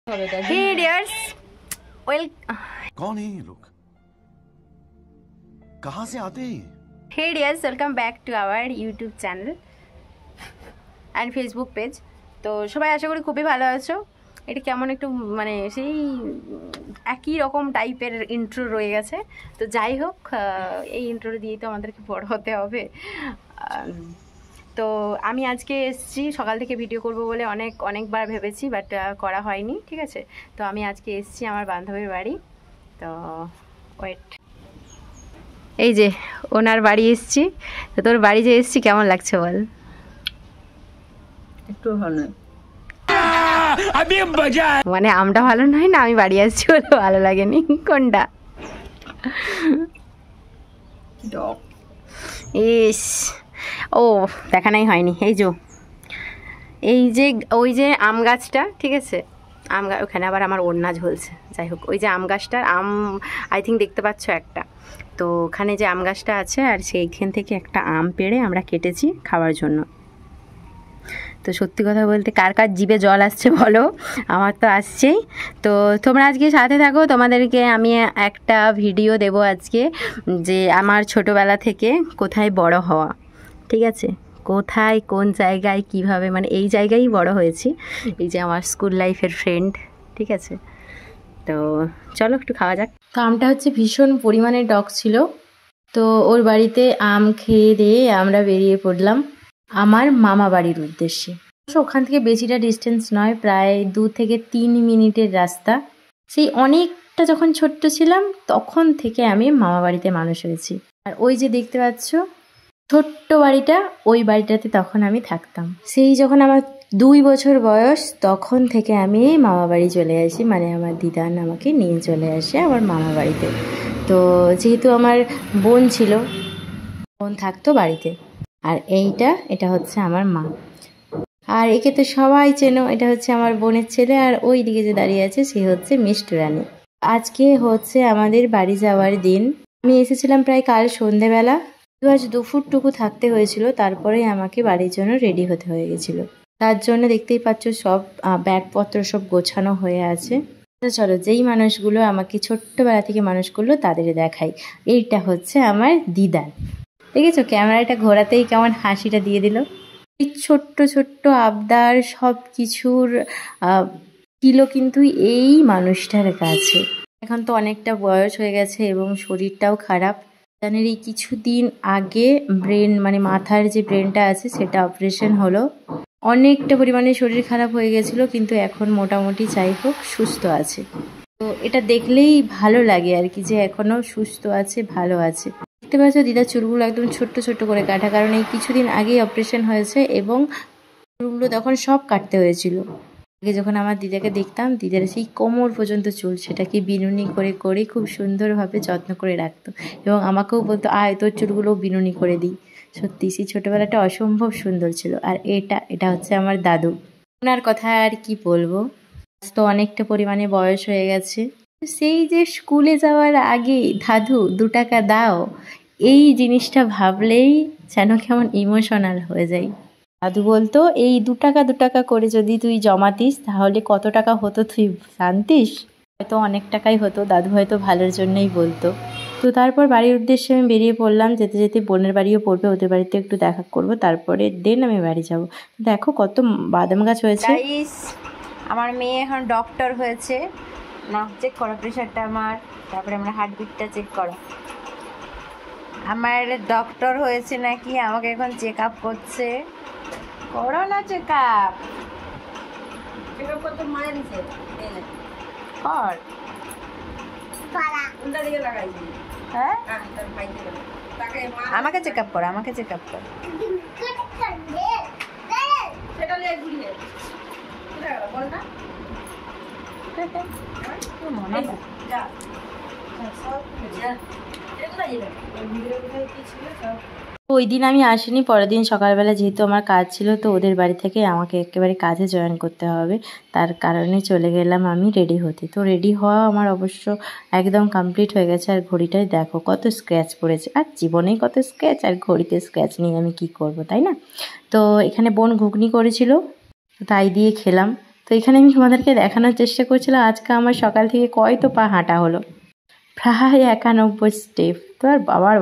Hey dears, well, कौन है ये लोग? कहाँ से आते हैं? hey dears, welcome back to our YouTube channel and Facebook page. তো সবাই আশা করি খুবই ভালো আছো। এটা কেমন একটু মানে সেই একই রকম টাইপের ইন্ট্রো রয়ে গেছে। তো যাই হোক, এই ইন্ট্রো দিয়েই তো আমাদেরকে বড় হতে হবে। তো আমি আজকে এসেছি সকাল থেকে ভিডিও করব বলে অনেকবার ভেবেছি, বাট করা হয়নি, ঠিক আছে। তো আমি আজকে এসেছি আমার বান্ধবীর বাড়ি। তো ওয়েট, এই যে ওনার বাড়ি এসেছি। তো তোর বাড়ি যে এসেছি কেমন লাগছে বল? একটু ভালো মানে আমটা ভালো নয় না, আমি বাড়ি আসছি বলে ভালো লাগেনি? কোনটা? ইস, ও দেখানাই হয়নি। এই যে ওই যে আম গাছটা, ঠিক আছে, ওখানে আবার আমার ওড়না ঝুলছে। যাই হোক, ওই যে আম গাছটার আম আই থিঙ্ক দেখতে পাচ্ছ একটা। তো ওখানে যে আম গাছটা আছে, আর সেইখান থেকে একটা আম পেড়ে আমরা কেটেছি খাওয়ার জন্য। তো সত্যি কথা বলতে কার কার জিভে জল আসছে বলো? আমার তো আসছেই। তো তোমরা আজকে সাথে থাকো, তোমাদেরকে আমি একটা ভিডিও দেব আজকে, যে আমার ছোটোবেলা থেকে কোথায় বড় হওয়া, ঠিক আছে, কোথায় কোন জায়গায় কিভাবে, মানে এই জায়গায়ই বড় হয়েছি। এই যে আমার স্কুল লাইফের ফ্রেন্ড, ঠিক আছে। তো চলো একটু খাওয়া যাক। তো আমটা হচ্ছে ভীষণ পরিমাণে টক ছিল। তো ওর বাড়িতে আম খেয়ে দিয়ে আমরা বেরিয়ে পড়লাম আমার মামা বাড়ির উদ্দেশ্যে। ওখান থেকে বেশিটা ডিস্টেন্স নয়, প্রায় 2 থেকে 3 মিনিটের রাস্তা। সেই অনেকটা যখন ছোট্ট ছিলাম তখন থেকে আমি মামা বাড়িতে মানুষ হয়েছি। আর ওই যে দেখতে পাচ্ছ ছোট্ট বাড়িটা, ওই বাড়িটাতে তখন আমি থাকতাম। সেই যখন আমার 2 বছর বয়স তখন থেকে আমি মামা বাড়ি চলে আসি, মানে আমার দিদান আমাকে নিয়ে চলে আসে আমার মামা বাড়িতে। তো যেহেতু আমার বোন ছিল, বোন থাকতো বাড়িতে। আর এটা হচ্ছে আমার মা। আর একে তো সবাই চেনো, এটা হচ্ছে আমার বোনের ছেলে। আর ওই দিকে যে দাঁড়িয়ে আছে সে হচ্ছে মিষ্টি রানী। আজকে হচ্ছে আমাদের বাড়ি যাওয়ার দিন। আমি এসেছিলাম প্রায় কাল সন্ধেবেলা। তো আজ দুপুরটুকু থাকতে হয়েছিল, তারপরেই আমাকে বাড়ির জন্য রেডি হতে হয়ে গেছিল। তার জন্য দেখতেই পাচ্ছ সব ব্যাগপত্র সব গোছানো হয়ে আছে। তো চলো, যেই মানুষগুলো আমাকে ছোট্টবেলা থেকে মানুষ করলো তাদের দেখাই। এইটা হচ্ছে আমার দিদা। দেখেছো ক্যামেরাটা ঘোরাতেই কেমন হাসিটা দিয়ে দিল। এই ছোট্ট ছোট্ট আবদার সব কিছুর ছিল কিন্তু এই মানুষটার কাছে। এখন তো অনেকটা বয়স হয়ে গেছে এবং শরীরটাও খারাপ। জানেন, এই কিছুদিন আগে ব্রেন, মানে মাথার যে ব্রেনটা আছে সেটা অপারেশন হলো। অনেকটা পরিমাণে শরীর খারাপ হয়ে গেছিলো, কিন্তু এখন মোটামুটি যাই হোক সুস্থ আছে। তো এটা দেখলেই ভালো লাগে আর কি, যে এখনও সুস্থ আছে, ভালো আছে। দেখতে পাচ্ছ দিদার চুলগুলো একদম ছোট্ট ছোট্ট করে কাটা, কারণ এই কিছুদিন আগেই অপারেশন হয়েছে এবং চুলগুলো তখন সব কাটতে হয়েছিল। আগে যখন আমার দিদাকে দেখতাম, দিদার সেই কোমর পর্যন্ত চুল, সেটাকে বিনুনি করে করে খুব সুন্দরভাবে যত্ন করে রাখতো এবং আমাকেও বলতো আয় তোর চুলগুলো বিনুনি করে দিই। সত্যি সেই ছোটোবেলাটা অসম্ভব সুন্দর ছিল। আর এটা হচ্ছে আমার দাদু। ওনার কথা আর কি বলবো, তো অনেকটা পরিমাণে বয়স হয়ে গেছে। সেই যে স্কুলে যাওয়ার আগে দাদু 2 টাকা দাও, এই জিনিসটা ভাবলেই যেন কেমন ইমোশনাল হয়ে যায়। দাদু বলতো এই 2 টাকা করে যদি তুই জমাতিস তাহলে কত টাকা হতো তুই জানতিস? হয়তো অনেক টাকাই হতো, দাদু হয়তো ভালোর জন্যই বলতো। তো তারপর বাড়ির উদ্দেশ্যে আমি বেরিয়ে পড়লাম। যেতে যেতে বোনের বাড়িও পড়বে, ওদের বাড়িতে একটু দেখা করব, তারপরে দেন আমি বাড়ি যাব। দেখো কত বাদাম গাছ হয়েছে। আমার মেয়ে এখন ডক্টর হয়েছে। না, চেক করো প্রেশারটা আমার, তারপরে আমরা হার্টবিটটা চেক করো। আমার ডক্টর হয়েছে নাকি, আমাকে এখন চেক আপ করছে। করো না চেক আপ, করতে মায়ের নিচে কর। হ্যাঁ, আমাকে চেক আপ করো, আমাকে চেক আপ করো। ওই দিন আমি আসিনি, পরের দিন সকালবেলা যেহেতু আমার কাজ ছিল, তো ওদের বাড়ি থেকে আমাকে একেবারে কাজে জয়েন করতে হবে, তার কারণে চলে গেলাম আমি রেডি হতে। তো রেডি হওয়া আমার অবশ্য একদম কমপ্লিট হয়ে গেছে। আর ঘড়িটায় দেখো কত স্ক্র্যাচ পড়েছে, আর জীবনেই কত স্ক্র্যাচ, আর ঘড়িতে স্ক্র্যাচ নিয়ে আমি কি করব, তাই না? তো এখানে বোন ঘুগনি করেছিল, তাই দিয়ে খেলাম। তো এখানে আমি তোমাদেরকে দেখানোর চেষ্টা করছিলাম আজকে আমার সকাল থেকে কয়তো পা হাঁটা হলো, প্রায় 91 স্টেপ। তো আর বাবার